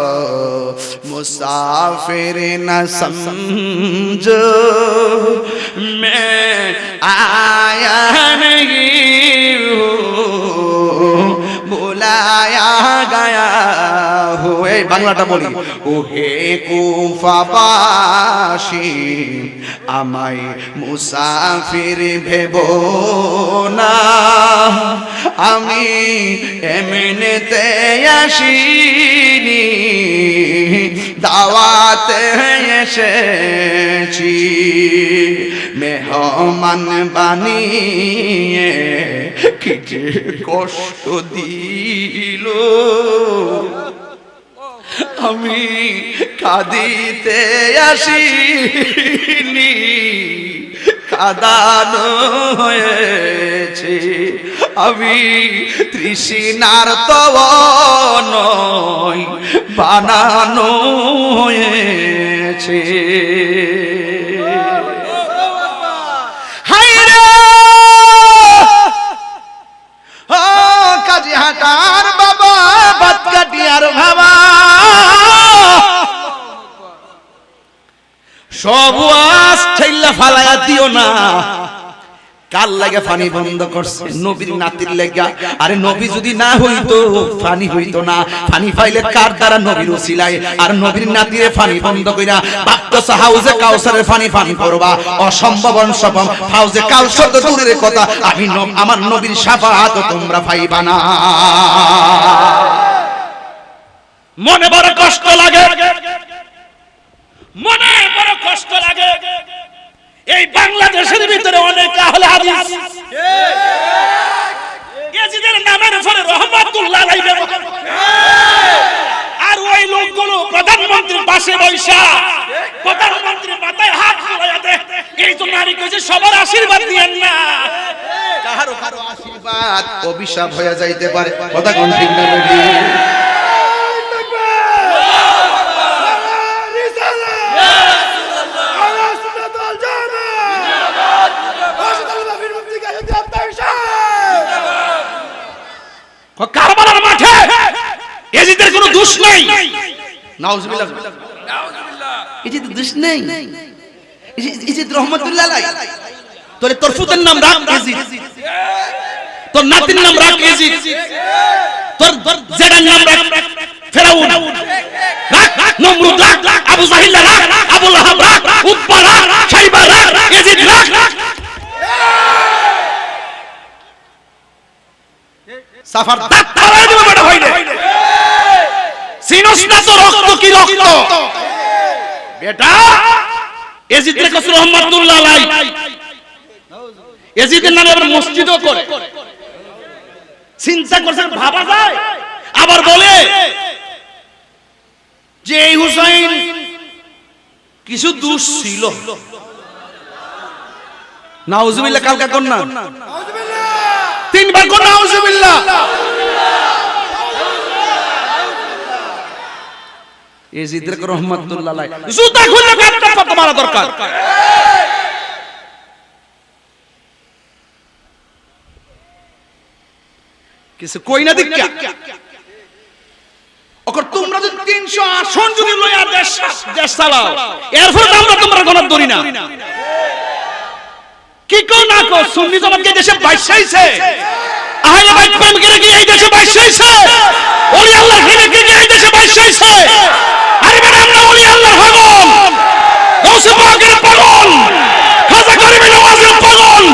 मुसाफिर न समझो, मैं आया नहीं हूँ बुलाया गया हो। এই বাংলাটা বলি, ও হে কুফাবাসী আমায় মুসাফির ভেবো না, আমি এমনিতে আসিনি, দাওয়াতে এসেছি। মেহমান বানিয়ে কি যে কষ্ট দিল, আমি কাঁদিতে আসিনি, কাঁদানো হয়েছে। আমি তৃষ্ণার তব নয়, বানানো হয়েছে। কাজী হাটার বাবা বাত কাটিয়ার ভাবা সব ওয়াজ ঠেল্লা ফালায়া দিও না। কার লাগে পানি বন্ধ করছে? নবীর নাতির লাগা। আরে নবী যদি না হইতো পানি হইতো না। পানি পাইলে কার দ্বারা? নবীর ওসিলায়। আর নবীর নাতিরে পানি বন্ধ কইরা বাপদা হাউজে কাউসারের পানি পানি করবা, অসম্ভব অসম্ভব। হাউজে কাউসার তো দূরের কথা, আমি আমার নবীর শাফাআত তোমরা পাইবা না। মনে বড় কষ্ট লাগে, মনে বড় কষ্ট লাগে। এই বাংলাদেশের ভিতরে অনেক আহলে হাদিস ইয়াজিদের নামের উপরে রহমাতুল্লাহ আলাইহি ব্যবহার, আর ওই লোকগুলো প্রধানমন্ত্রীর পাশে বৈশা প্রধানমন্ত্রীর মাথায় হাত বুলাইয়া দেয়। এই জন্য আমি কইছি সবার আশীর্বাদ দিয়েন না, কারো কারো আশীর্বাদ অভিশাপ হয়ে যাইতে পারে। কথা কোন ঠিক না বেটি? কারবালার মাঠে ইয়াজিদের কোনো দোষ নাই। নাউজুবিল্লাহ, ইয়াজিদের দোষ নাই। ইয়াজিদ রহমাতুল্লাহ আলাইহি। তোর ফুতের নাম রাখ ইয়াজিদ, তোর নাতির নাম রাখ ইয়াজিদ, তোর জেডার নাম রাখ ফেরাউন, রাখ নমরুদ, রাখ আবু জাহিল, রাখ আবু লাহাব, রাখ উতবা, রাখ শাইবা, রাখ ইয়াজিদ, রাখ। সাফার দাঁত ফালায় দেব বড় হইলে। সিনোস না তো রক্ত কি রক্ত বেটা। ইয়াজিদের কাছে রহমাতুল্লাহ আলাইহি, ইয়াজিদের নামে আবার মসজিদও করে। চিন্তা করছেন, ভাবা যায়? আবার বলে যে এই হুসাইন কিছু দোষ ছিল। নাউজুবিল্লাহ, কালকা কোন না তিনবার কোন নাউজুবিল্লাহ। ইয়াজিদের রহমাতুল্লাহ আলাইহি জুতা খুলে কাটটা পাতা মারা দরকার। কিছু কই না দিক্কা ওকর তোমরা যদি 300 আসন যদি লইয়া দেশ চালাও, এরপর আমরা তোমরা গণত ধরি না। কি কো না কো সুন্নি জামাতকে দেশে বাইশাইছে, আহলে বাইত প্রেমিকরা কি এই দেশে বাইশাইছে, ওলি আল্লাহর প্রেমিকরা কি এই দেশে বাইশাইছে? আরে বেটা আমরা ওলি আল্লাহর পাগল, গাউসে পাকের পাগল, খাজা গরিব নওয়াজের পাগল,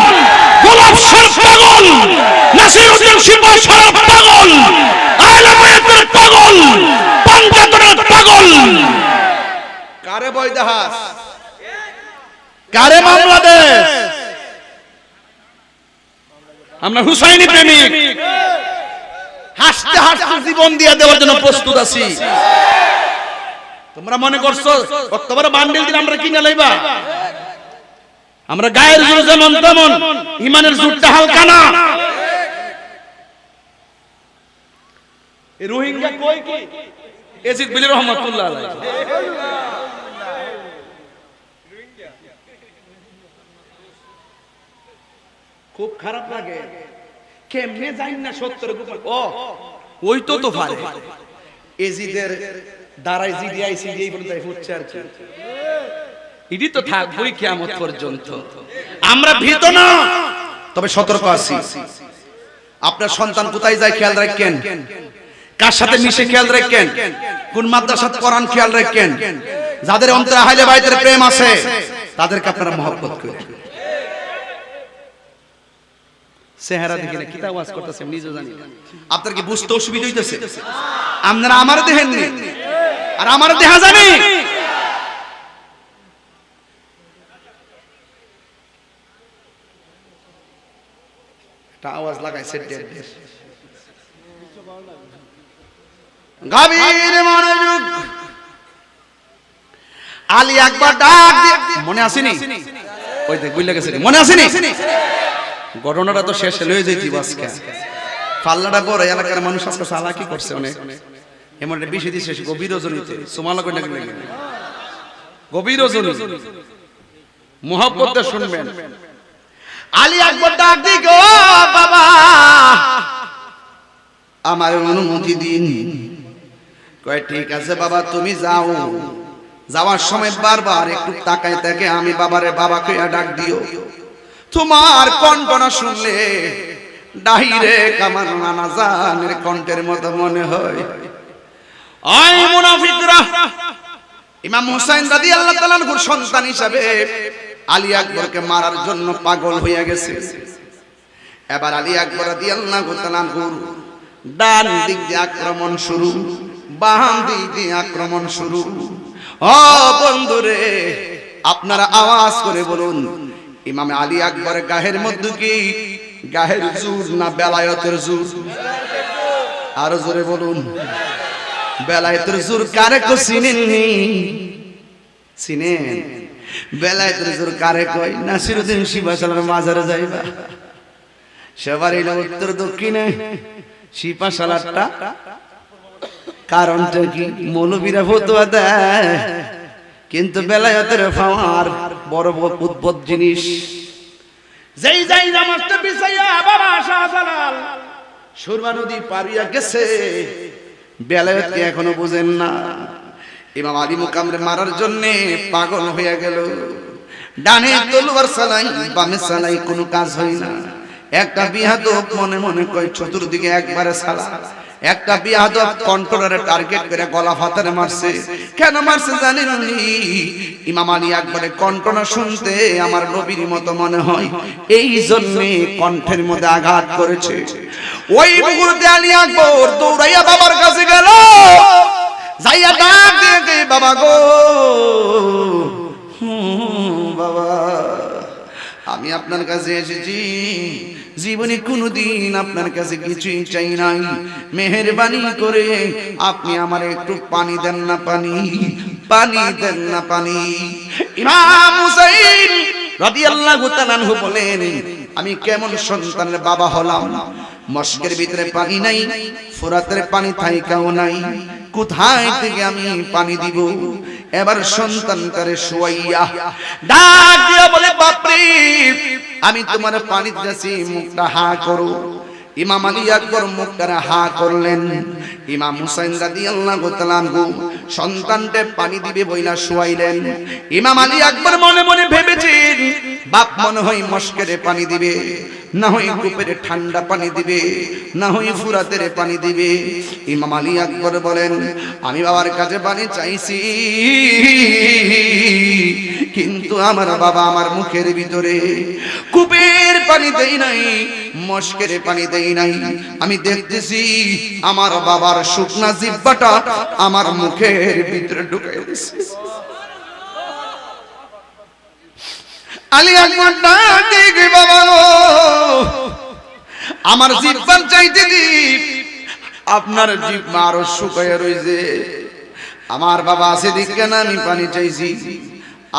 গোলাপ শাহ পাগল, নাসিরউদ্দিন শিবা শাহ পাগল, আহলে বাইতের পাগল, পাঞ্জাতনের পাগল। কারে বৈদাহাস, কারে বাংলাদেশ? আমরা হুসাইনি প্রেমিক, হাসতে হাসতে জীবন দিয়ে দেওয়ার জন্য প্রস্তুত আছি। তোমরা মনে করছো কতবার বান্ডিল দিন আমরা কিনা লইবা? আমরা গায়ের জোর যেমন তেমন, ইমানের জোরটা হালকা না। এই রোহিঙ্গা কই কি ইয়াজিদ বিন রহমাতুল্লাহ আলাইহি। খুব খারাপ লাগে, কেমনে জানি না সত্যের গোপন। ও ওই তো পারে ইয়াজিদের দাঁড়াই জিডিআই সিডিআই বলে তাই হচ্ছে আর কি। এটি তো থাকবই কিয়ামত পর্যন্ত। আমরা ভীত না, তবে সতর্ক আছি। আপনার সন্তান কোথায় যায় খেয়াল রাখেন, কার সাথে মিশে খেয়াল রাখেন, কোন মাদ্রাসাতে কোরআন খেয়াল রাখেন। যাদের অন্তরে আহলে বাইতের প্রেম আছে তাদেরকে আপনারা মহব্বত করেন। চেহারা দেখে না কিতাব ওয়াজ করতেছে নিজে জানি না। আপনার কি বুঝতে অসুবিধা হইতেছে? আপনারা আমার দেখেন নি আর আমার দেখা জানি। একটা আওয়াজ লাগাইছে গভীর মনোযোগ। আলী আকবর ডাক দিয়ে, মনে আসেনি? ওই দেখ বুঝলে গেছে, মনে আসেনি? ঘটনাটা তো শেষ হয়ে যেতি আজকে। পাল্লাটা বড়, এলাকার মানুষ আজকে চালাকি করছে অনেক। এমন একটা বিষয় দিচ্ছে গভীর রজনীতে, সুমালা কই লাগে গভীর রজনী, মুহাব্বতে শুনবেন। আলী আকবর ডাক দিয়ে, ও বাবা আমার অনুমতি দিন। কয় ঠিক আছে বাবা তুমি যাও। যাওয়ার সময় বারবার একটু তাকায় থাকে, আমি বাবারে বাবাকে ডাক দিও। তোমার কণ্ঠনা শুনলে ডাইরেক্ট আমার নানা জানের কণ্ঠের মতো মনে হয়। আয় মুনাফিকরা, ইমাম হুসাইন রাদিয়াল্লাহু তাআলা আনহুর সন্তান হিসাবে আলী আকবরকে মারার জন্য পাগল হয়ে গেছে। এবার আলী আকবর রাদিয়াল্লাহু তাআলা আনহুর ডান দিক দিয়ে আক্রমণ শুরু, বাম দিক দিয়ে আক্রমণ শুরু। ও বন্ধুরে, আপনারা আওয়াজ করে বলুন, ইমাম আলী আকবরের গায়ের মধ্যে কি গায়ের জোর না বেলায়েতের জোর? আরো জোরে বলুন, বেলায়েতের জোর কারে কো চিনেননি? চিনেন? বেলায়েতের জোর কারে কয়? নাসিরউদ্দিন শিপাশালার মাজারে যাইবা, সবার এলো উত্তর দক্ষিণে শিপাশালারটা। কারণটা কি? মৌলবীরা ফতোয়া দেয়, কিন্তু বেলায়েতের পাওয়ার বড় উদ্ভট জিনিস। যেই যাই নামাজটা বিছাইয়া বাবা শাহজালাল সুরমা নদী পারিয়া গেছে, বেলায়েতকে এখনো বুঝেন না। ইমাম আলী মুকামরে মারার জন্য পাগল হয়ে গেল। ডানে তলোয়ার চালাই, বামে চালাই, কোনো কাজ হয় না। একটা বিয়াদব মনে মনে কয় চতুর্দিকে একবারে সালা। একটা বিয়াদব কন্ট্রোলারে টার্গেট করে গলা ফাটারে মারছে। কেন মারছে জানেন? ইমাম আলী আকবরের কণ্ঠনা শুনতে আমার নবীর মতো মনে হয়, এই জন্য কণ্ঠের মধ্যে আঘাত করেছে। ওই মুহূর্তে আলী আকবর দৌড়াইয়া বাবার কাছে গেল, যাইয়া ডাক দিয়ে, বাবা গো, বাবা আমি আপনার কাছে এসেছি, জীবনে কোনোদিন আপনার কাছে কিছুই চাই নাই, মেহেরবানি করে আপনি আমার একটু পানি দেন না, পানি পানি দেন না, পানি। ইমাম হুসাইন রাদিয়াল্লাহু তাআলা আনহু বলেন, আমি কেমন সন্তানের বাবা হলাম, মস্কের ভিতরে পানি নাই, ফোরাতের পানি থাইকাও নাই, কোথায় থেকে আমি পানি দিব? এবার সন্তানটারে শুয়াইয়া ডাক দিয়া বলে, বাপরে আমি তোমার পানি দিয়েছি, মুখটা হা করো। ইমাম আলী আকবর মুখটা হা করলেন। ইমাম হুসাইন রাদিয়াল্লাহু তাআলা আনহু সন্তানকে পানি দিবে বইলা শুয়াইলেন। ইমাম আলী আকবর মনে মনে ভেবেছেন, বাপ মনে হয় মস্কের পানি দিবে, না হয় কূপের ঠান্ডা পানি দিবে, না হয় ফুরাতের পানি দিবে। ইমাম আলী আকবর বলেন, আমি বাবার কাছে পানি চাইছি, কিন্তু আমার বাবা আমার মুখের ভিতরে কূপের পানি দেই নাই, মস্কের পানি দেই নাই। আমি দেখতেছি আমার বাবার শুকনা জিহ্বাটা আমার মুখের ভিতরে ঢুকাই দিয়েছে। আলী আকবর ডাক, বাবা গো, আমার জিহ্বার চাইতে দিই, আপনার জিহ্বা আরো শুকায় রইছে। আমার বাবা আছে দিকে না আমি পানি চাইছি,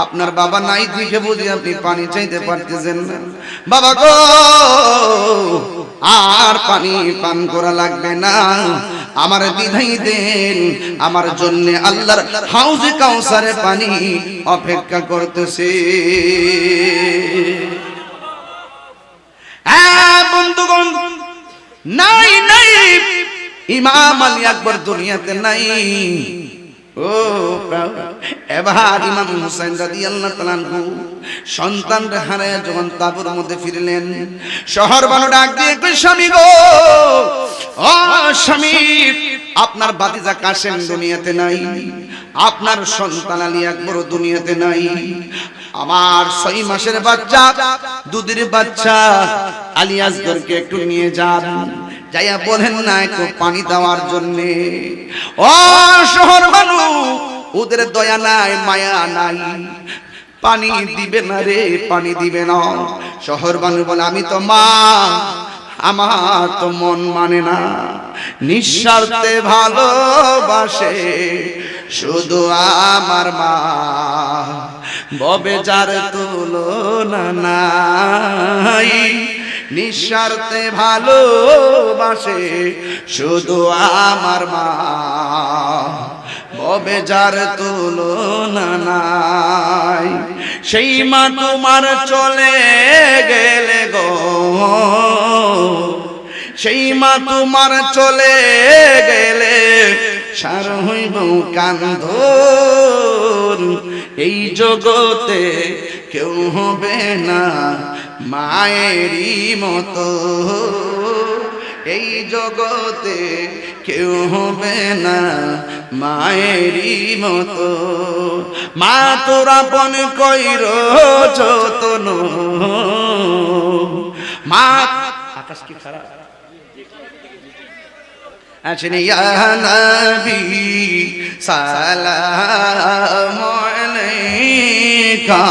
আপনার বাবা নাই দিকে বুঝি আপনি পানি চাইতে পারতেছেন না। বাবা গো, আর পানি পান করা লাগবে না, আমার বিধাই দেন, আমার জন্য আল্লাহর হাউজে কাউসারে পানি অপেক্ষা করতেছে। বন্ধুগণ, নাই নাই, ইমাম আলী আকবর দুনিয়াতে নাই। ও এবার ইমাম হুসাইন রাদিয়াল্লাহু তাআলা আনহু সন্তানকে হারায় যখন তাবুর মধ্যে ফিরলেন, শহর বানো ডাক দিয়ে কই, স্বামী গো, ও স্বামী, আপনার ভাতিজা কাসেম দুনিয়াতে নাই, আপনার সন্তান আলী আকবর দুনিয়াতে নাই। আমার 6 মাসের বাচ্চা, দুধের বাচ্চা আলী আসগরকে একটু নিয়ে যান, যাইয়া বলেন না একটু পানি দেওয়ার জন্য। ও শহর মানু, ওদের দয়া নাই, মায়া নাই, পানি দিবে না রে, পানি দিবে না। শহর মানু বলে, আমি তো মা, আমার তো মন মানে না, নিঃস্বার্থে ভালোবাসে শুধু আমার মা, ববে যার তুলনা নাই। নিঃস্বার্থে ভালোবাসে শুধু আমার মা, ববে যার তুলনা নাই। সেই মা তোমার চলে গেলে গো, সেই মা তোমার চলে গেলে সার হইব কান্দন। এই জগতে কেউ হবে না মায়েরই মতো, এই জগতে কেউ হবে না মায়েরই মতো। মা তোরা পন কইর যতন, মা আকাশ কি খারাপ আছেন। ইয়া নবী সালাম আলাইকা।